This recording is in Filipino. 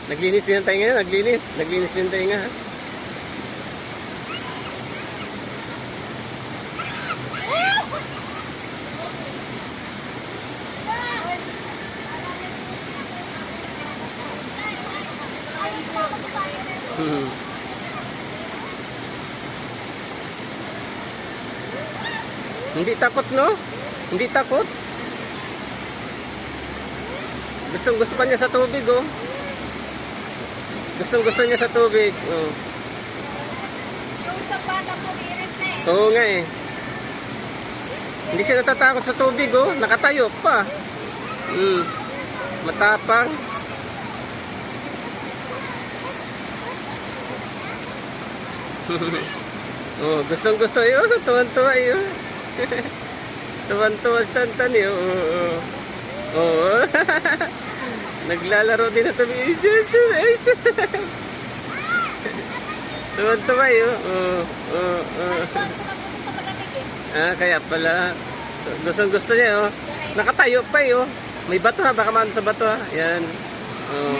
Naglinis din ang tainga, naglinis. Naglinis din ang tainga. Hindi takot, no? Hindi takot. Gustong gusto pa niya sa tubig, oh. Gustong gusto niya sa tubig, oh. Yung sa bata po, irit na eh. Oo nga eh. Hindi siya natatakot sa tubig, oh. Nakatayo pa. Matapang. Oh, gustong gusto yun. Tuwan-tuwa yun. Tuwan-tuwa sa tantan yun. Oo. Oo. Naglalaro din na tabi. Tuwan-tuwa yun. Oo. Ah, kaya pala. Gustong gusto niya, oh. Nakatayo pa eh, oh. May bato ha. Baka maano sa bato ha. Yan. Oh.